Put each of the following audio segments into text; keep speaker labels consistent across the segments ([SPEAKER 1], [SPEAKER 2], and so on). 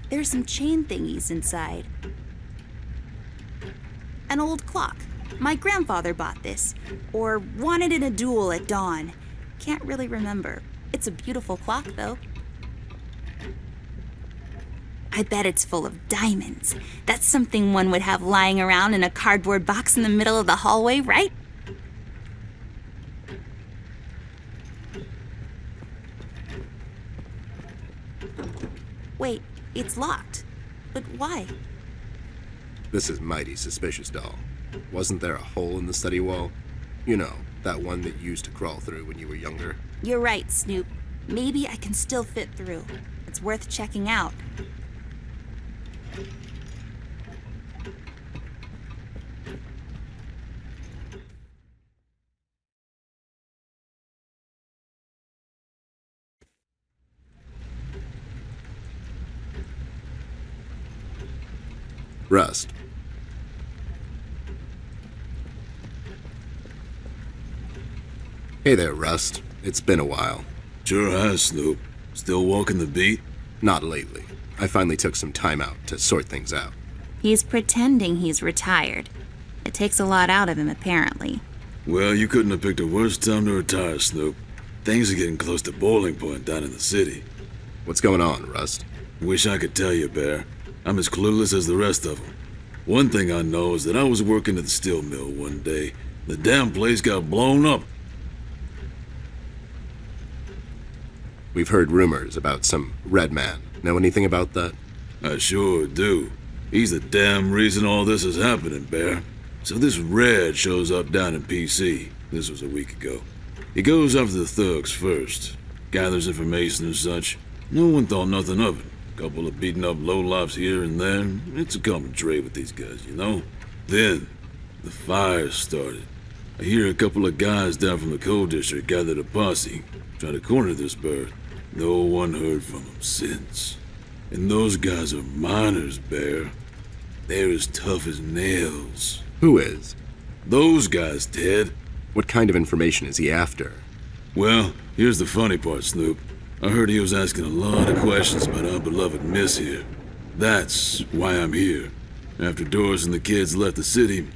[SPEAKER 1] There's some chain thingies inside. An old clock. My grandfather bought this, or won it in a duel at dawn. Can't really remember. It's a beautiful clock, though. I bet it's full of diamonds. That's something one would have lying around in a cardboard box in the middle of the hallway, right? Wait, it's locked. But why?
[SPEAKER 2] This is mighty suspicious, doll. Wasn't there a hole in the study wall? You know, that one that you used to crawl through when you were younger?
[SPEAKER 1] You're right, Snoop. Maybe I can still fit through. It's worth checking out.
[SPEAKER 2] Rust. Hey there, Rust. It's been a while.
[SPEAKER 3] Sure has, Snoop. Still walking the beat?
[SPEAKER 2] Not lately. I finally took some time out to sort things out.
[SPEAKER 1] He's pretending he's retired. It takes a lot out of him, apparently.
[SPEAKER 3] Well, you couldn't have picked a worse time to retire, Snoop. Things are getting close to boiling point down in the city.
[SPEAKER 2] What's going on, Rust?
[SPEAKER 3] Wish I could tell you, Bear. I'm as clueless as the rest of them. One thing I know is that I was working at the steel mill one day. The damn place got blown up.
[SPEAKER 2] We've heard rumors about some red man. Know anything about that?
[SPEAKER 3] I sure do. He's the damn reason all this is happening, Bear. So this Red shows up down in PC. This was a week ago. He goes after the thugs first. Gathers information and such. No one thought nothing of it. Couple of beaten up lowlifes here and there. It's a common trait with these guys, you know? Then, the fire started. I hear a couple of guys down from the coal district gathered a posse, trying to corner this bird. No one heard from them since. And those guys are miners, Bear. They're as tough as nails.
[SPEAKER 2] Who is?
[SPEAKER 3] Those guys, Ted.
[SPEAKER 2] What kind of information is he after?
[SPEAKER 3] Well, here's the funny part, Snoop. I heard he was asking a lot of questions about our beloved Miss here. That's why I'm here. After Doris and the kids left the city,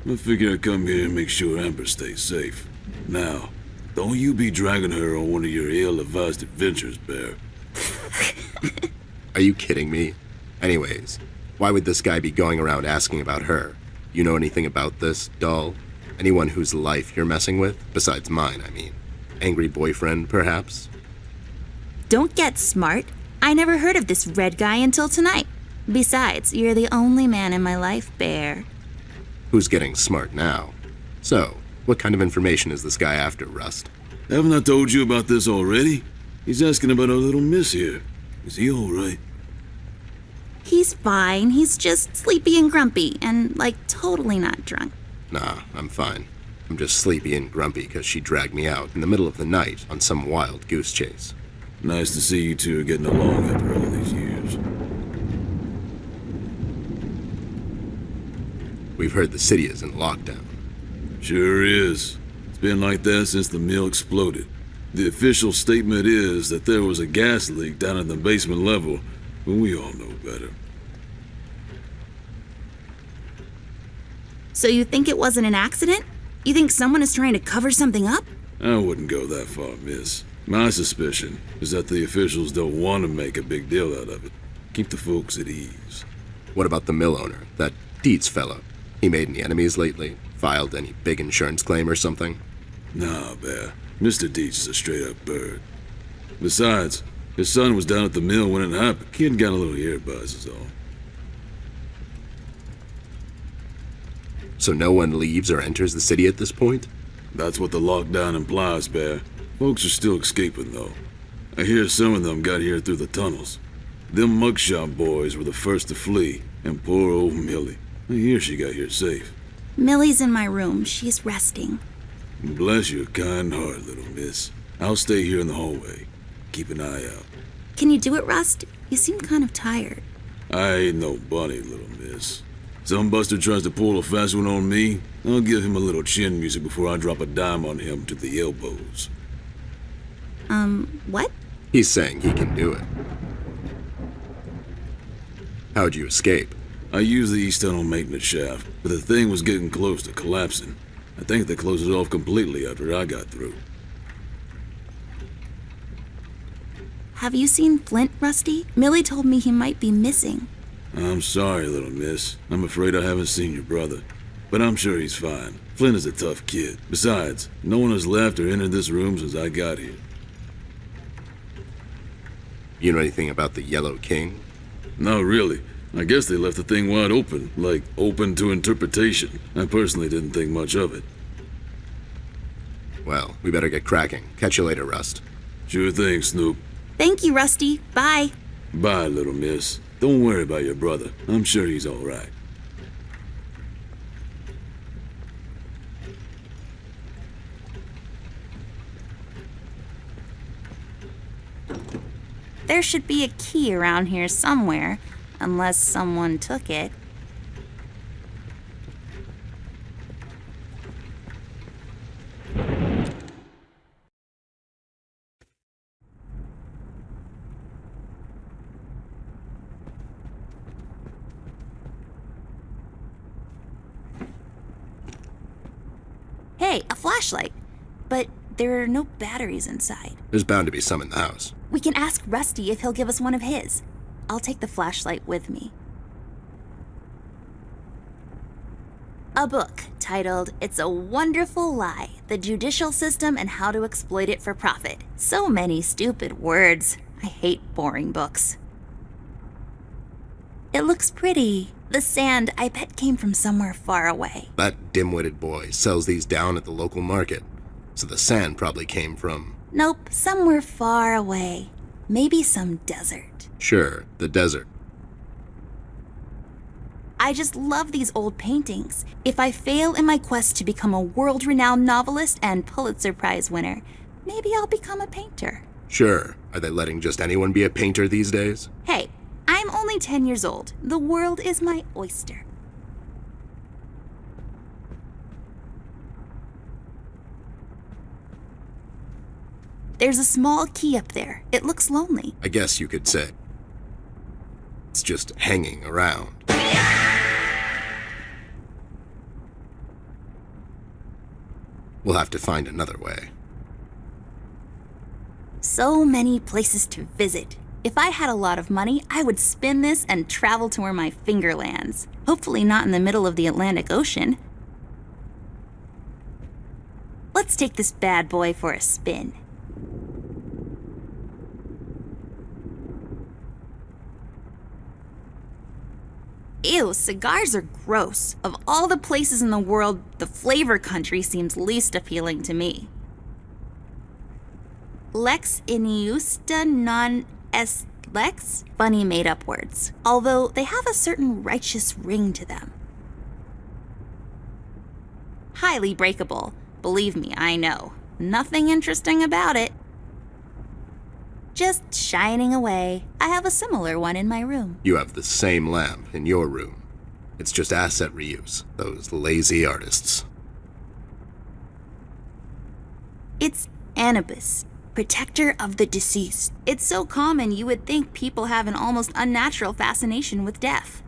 [SPEAKER 3] I figured I'd come here and make sure Amber stays safe. Now, don't you be dragging her on one of your ill-advised adventures, Bear.
[SPEAKER 2] Are you kidding me? Anyways, why would this guy be going around asking about her? You know anything about this, doll? Anyone whose life you're messing with? Besides mine, I mean. Angry boyfriend, perhaps?
[SPEAKER 1] Don't get smart. I never heard of this Red guy until tonight. Besides, you're the only man in my life, Bear.
[SPEAKER 2] Who's getting smart now? So, what kind of information is this guy after, Rust?
[SPEAKER 3] Haven't I told you about this already? He's asking about our little Miss here. Is he all right?
[SPEAKER 1] He's fine. He's just sleepy and grumpy and, like, totally not drunk.
[SPEAKER 2] Nah, I'm fine. I'm just sleepy and grumpy because she dragged me out in the middle of the night on some wild goose chase.
[SPEAKER 3] Nice to see you two are getting along after all these years.
[SPEAKER 2] We've heard the city is in lockdown.
[SPEAKER 3] Sure is. It's been like that since the mill exploded. The official statement is that there was a gas leak down at the basement level, but we all know better.
[SPEAKER 1] So you think it wasn't an accident? You think someone is trying to cover something up?
[SPEAKER 3] I wouldn't go that far, miss. My suspicion is that the officials don't want to make a big deal out of it. Keep the folks at ease.
[SPEAKER 2] What about the mill owner, that Dietz fellow? He made any enemies lately? Filed any big insurance claim or something?
[SPEAKER 3] Nah, Bear. Mr. Dietz is a straight-up bird. Besides, his son was down at the mill when it happened. Kid got a little ear buzz is all.
[SPEAKER 2] So no one leaves or enters the city at this point?
[SPEAKER 3] That's what the lockdown implies, Bear. Folks are still escaping, though. I hear some of them got here through the tunnels. Them mugshot boys were the first to flee, and poor old Millie. I hear she got here safe.
[SPEAKER 1] Millie's in my room. She's resting.
[SPEAKER 3] Bless your kind heart, little miss. I'll stay here in the hallway. Keep an eye out.
[SPEAKER 1] Can you do it, Rust? You seem kind of tired.
[SPEAKER 3] I ain't no bunny, little miss. Some buster tries to pull a fast one on me, I'll give him a little chin music before I drop a dime on him to the elbows.
[SPEAKER 1] What?
[SPEAKER 2] He's saying he can do it. How'd you escape?
[SPEAKER 3] I used the east tunnel maintenance shaft, but the thing was getting close to collapsing. I think they closed it off completely after I got through.
[SPEAKER 1] Have you seen Flint, Rusty? Millie told me he might be missing.
[SPEAKER 3] I'm sorry, little miss. I'm afraid I haven't seen your brother. But I'm sure he's fine. Flint is a tough kid. Besides, no one has left or entered this room since I got here.
[SPEAKER 2] You know anything about the Yellow King?
[SPEAKER 3] Not really. I guess they left the thing wide open, like open to interpretation. I personally didn't think much of it.
[SPEAKER 2] Well, we better get cracking. Catch you later, Rust.
[SPEAKER 3] Sure thing, Snoop.
[SPEAKER 1] Thank you, Rusty. Bye.
[SPEAKER 3] Bye, little miss. Don't worry about your brother. I'm sure he's all right.
[SPEAKER 1] There should be a key around here somewhere, unless someone took it. Hey, a flashlight. But there are no batteries inside.
[SPEAKER 2] There's bound to be some in the house.
[SPEAKER 1] We can ask Rusty if he'll give us one of his. I'll take the flashlight with me. A book titled It's a Wonderful Lie, The Judicial System and How to Exploit It for Profit. So many stupid words. I hate boring books. It looks pretty. The sand, I bet, came from somewhere far away.
[SPEAKER 2] That dim-witted boy sells these down at the local market. So the sand probably came from...
[SPEAKER 1] Nope, somewhere far away. Maybe some desert.
[SPEAKER 2] Sure, the desert.
[SPEAKER 1] I just love these old paintings. If I fail in my quest to become a world-renowned novelist and Pulitzer Prize winner, maybe I'll become a painter.
[SPEAKER 2] Sure. Are they letting just anyone be a painter these days?
[SPEAKER 1] Hey, I'm only 10 years old. The world is my oyster. There's a small key up there. It looks lonely.
[SPEAKER 2] I guess you could say. It's just hanging around. We'll have to find another way.
[SPEAKER 1] So many places to visit. If I had a lot of money, I would spin this and travel to where my finger lands. Hopefully not in the middle of the Atlantic Ocean. Let's take this bad boy for a spin. Ew, cigars are gross. Of all the places in the world, the flavor country seems least appealing to me. Lex iniusta non est lex? Funny made-up words. Although they have a certain righteous ring to them. Highly breakable. Believe me, I know. Nothing interesting about it. Just shining away. I have a similar one in my room.
[SPEAKER 2] You have the same lamp in your room. It's just asset reuse. Those lazy artists.
[SPEAKER 1] It's Anubis, protector of the deceased. It's so common you would think people have an almost unnatural fascination with death.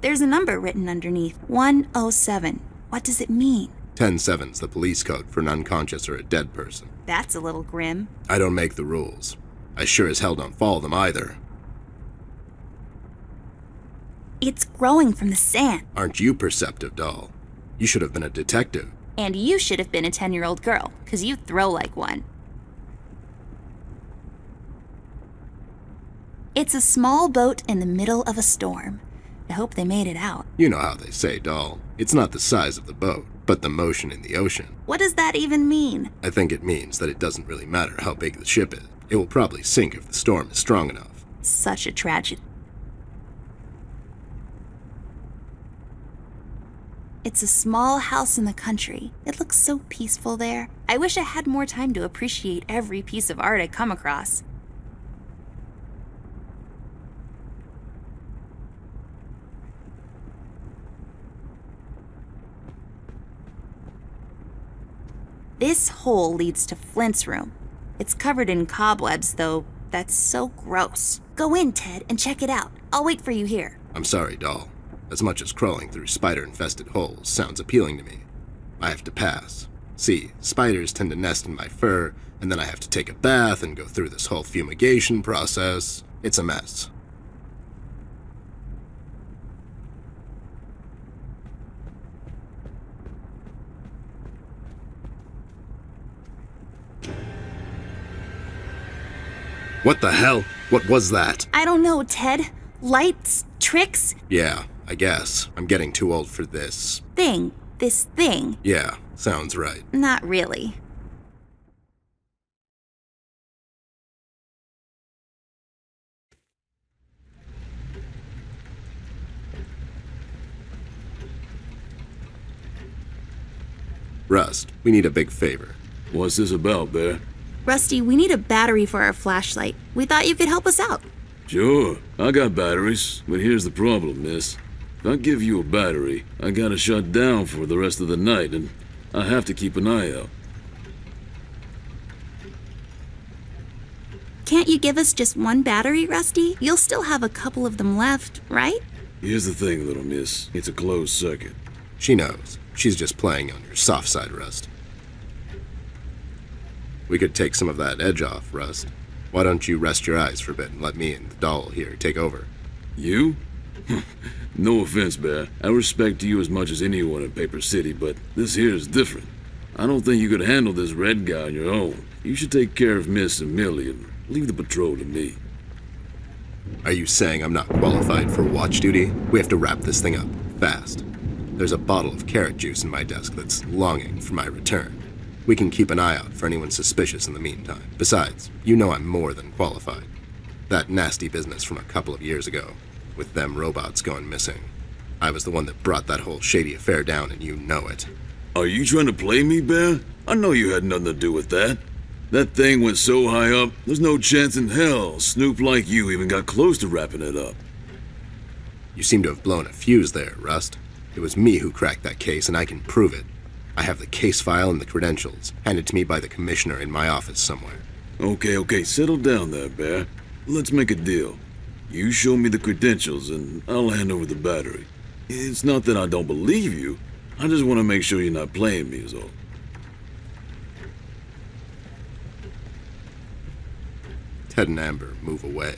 [SPEAKER 1] There's a number written underneath, 107. What does it mean?
[SPEAKER 2] 10-7's the police code for an unconscious or a dead person.
[SPEAKER 1] That's a little grim.
[SPEAKER 2] I don't make the rules. I sure as hell don't follow them either.
[SPEAKER 1] It's growing from the sand.
[SPEAKER 2] Aren't you perceptive, doll? You should have been a detective.
[SPEAKER 1] And you should have been a 10-year-old girl, 'cause you throw like one. It's a small boat in the middle of a storm. I hope they made it out.
[SPEAKER 2] You know how they say, doll. It's not the size of the boat, but the motion in the ocean.
[SPEAKER 1] What does that even mean?
[SPEAKER 2] I think it means that it doesn't really matter how big the ship is. It will probably sink if the storm is strong enough.
[SPEAKER 1] Such a tragedy. It's a small house in the country. It looks so peaceful there. I wish I had more time to appreciate every piece of art I come across. This hole leads to Flint's room. It's covered in cobwebs, though. That's so gross. Go in, Ted, and check it out. I'll wait for you here.
[SPEAKER 2] I'm sorry, doll. As much as crawling through spider-infested holes sounds appealing to me, I have to pass. See, spiders tend to nest in my fur, and then I have to take a bath and go through this whole fumigation process. It's a mess. What the hell? What was that?
[SPEAKER 1] I don't know, Ted. Lights? Tricks?
[SPEAKER 2] Yeah, I guess. I'm getting too old for this.
[SPEAKER 1] This thing.
[SPEAKER 2] Yeah, sounds right.
[SPEAKER 1] Not really.
[SPEAKER 2] Rust, we need a big favor.
[SPEAKER 3] What's this about, Bear?
[SPEAKER 1] Rusty, we need a battery for our flashlight. We thought you could help us out.
[SPEAKER 3] Sure, I got batteries, but here's the problem, miss. If I give you a battery, I gotta shut down for the rest of the night, and I have to keep an eye out.
[SPEAKER 1] Can't you give us just one battery, Rusty? You'll still have a couple of them left, right?
[SPEAKER 3] Here's the thing, little miss. It's a closed circuit.
[SPEAKER 2] She knows. She's just playing on your soft side, Rust. We could take some of that edge off, Rust. Why don't you rest your eyes for a bit and let me and the doll here take over?
[SPEAKER 3] You? No offense, Bear. I respect you as much as anyone in Paper City, but this here is different. I don't think you could handle this red guy on your own. You should take care of Miss and Millie and leave the patrol to me.
[SPEAKER 2] Are you saying I'm not qualified for watch duty? We have to wrap this thing up, fast. There's a bottle of carrot juice in my desk that's longing for my return. We can keep an eye out for anyone suspicious in the meantime. Besides, you know I'm more than qualified. That nasty business from a couple of years ago, with them robots going missing. I was the one that brought that whole shady affair down, and you know it.
[SPEAKER 3] Are you trying to play me, Bear? I know you had nothing to do with that. That thing went so high up, there's no chance in hell Snoop like you even got close to wrapping it up.
[SPEAKER 2] You seem to have blown a fuse there, Rust. It was me who cracked that case, and I can prove it. I have the case file and the credentials, handed to me by the commissioner in my office somewhere.
[SPEAKER 3] Okay, settle down there, Bear. Let's make a deal. You show me the credentials, and I'll hand over the battery. It's not that I don't believe you. I just want to make sure you're not playing me is all.
[SPEAKER 2] Ted and Amber move away.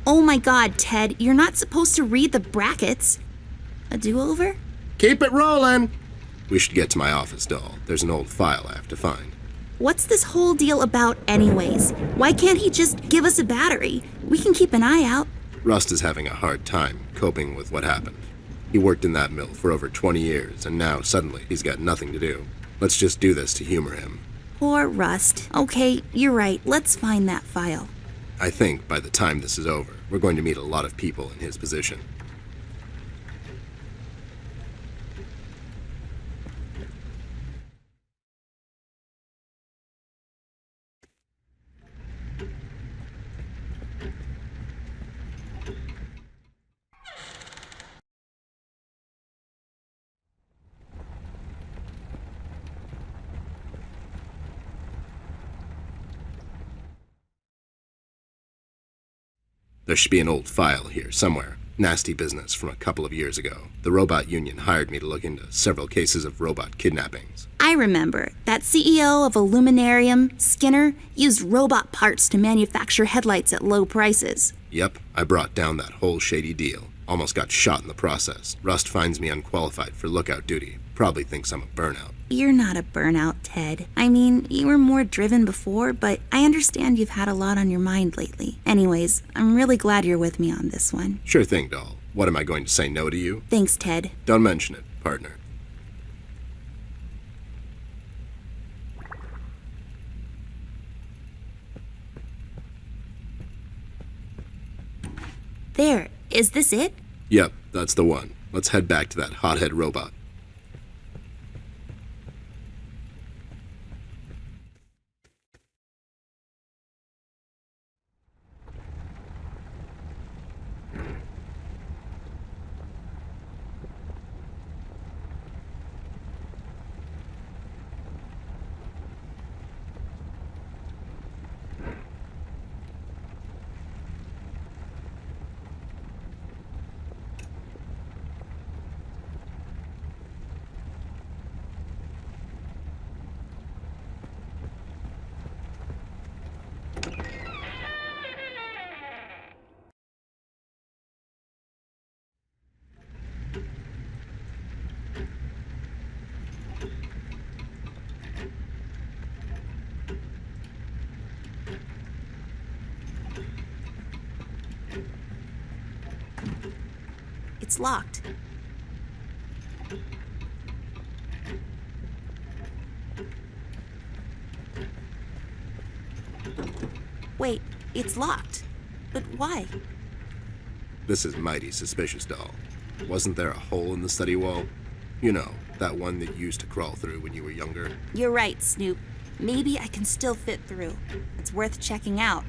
[SPEAKER 1] Oh my God, Ted, you're not supposed to read the brackets. A do-over?
[SPEAKER 2] Keep it rolling! We should get to my office, doll. There's an old file I have to find.
[SPEAKER 1] What's this whole deal about anyways? Why can't he just give us a battery? We can keep an eye out.
[SPEAKER 2] Rust is having a hard time coping with what happened. He worked in that mill for over 20 years, and now suddenly he's got nothing to do. Let's just do this to humor him.
[SPEAKER 1] Poor Rust. Okay, you're right. Let's find that file.
[SPEAKER 2] I think by the time this is over, we're going to meet a lot of people in his position. There should be an old file here somewhere. Nasty business from a couple of years ago. The robot union hired me to look into several cases of robot kidnappings.
[SPEAKER 1] I remember. That CEO of Illuminarium, Skinner, used robot parts to manufacture headlights at low prices.
[SPEAKER 2] Yep, I brought down that whole shady deal. Almost got shot in the process. Rust finds me unqualified for lookout duty. Probably thinks I'm a burnout.
[SPEAKER 1] You're not a burnout, Ted. I mean, you were more driven before, but I understand you've had a lot on your mind lately. Anyways, I'm really glad you're with me on this one.
[SPEAKER 2] Sure thing, doll. What, am I going to say no to you?
[SPEAKER 1] Thanks, Ted.
[SPEAKER 2] Don't mention it, partner.
[SPEAKER 1] There. Is this it?
[SPEAKER 2] Yep, that's the one. Let's head back to that hothead robot.
[SPEAKER 1] It's locked. Wait, it's locked. But why?
[SPEAKER 2] This is mighty suspicious, doll. Wasn't there a hole in the study wall? You know, that one that you used to crawl through when you were younger.
[SPEAKER 1] You're right, Snoop. Maybe I can still fit through. It's worth checking out.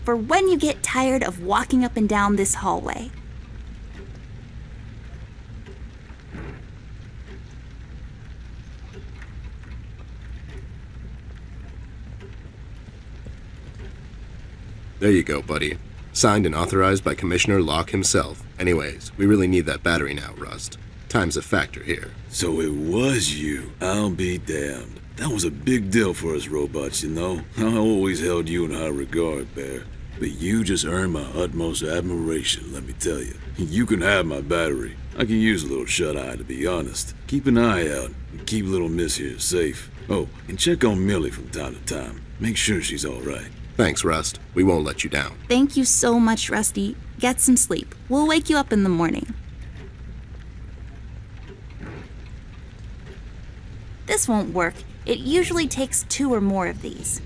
[SPEAKER 1] For when you get tired of walking up and down this hallway.
[SPEAKER 2] There you go, buddy. Signed and authorized by Commissioner Locke himself. Anyways, we really need that battery now, Rust. Time's a factor here.
[SPEAKER 3] So it was you. I'll be damned. That was a big deal for us robots, you know? I always held you in high regard, Bear. But you just earned my utmost admiration, let me tell you. You can have my battery. I can use a little shut-eye, to be honest. Keep an eye out and keep little Miss here safe. Oh, and check on Millie from time to time. Make sure she's all right.
[SPEAKER 2] Thanks, Rust. We won't let you down.
[SPEAKER 1] Thank you so much, Rusty. Get some sleep. We'll wake you up in the morning. This won't work. It usually takes 2 or more of these.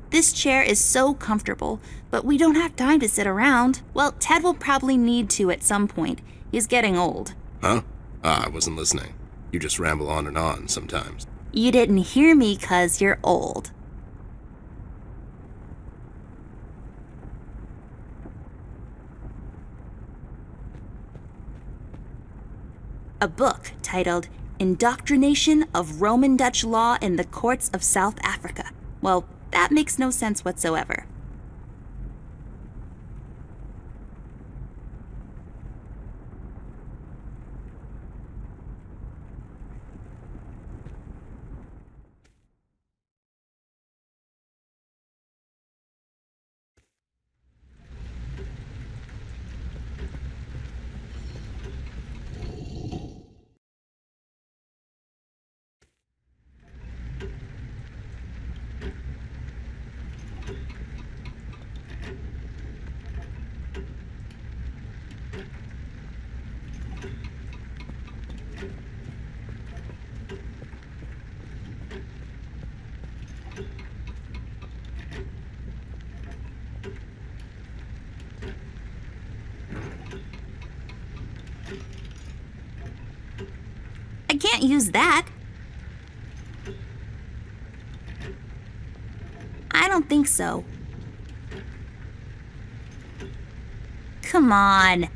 [SPEAKER 1] This chair is so comfortable, but we don't have time to sit around. Well, Ted will probably need to at some point. He's getting old.
[SPEAKER 2] Huh? I wasn't listening. You just ramble on and on sometimes.
[SPEAKER 1] You didn't hear me 'cause you're old. A book titled Indoctrination of Roman Dutch Law in the Courts of South Africa. Well, that makes no sense whatsoever. I can't use that. I don't think so. Come on.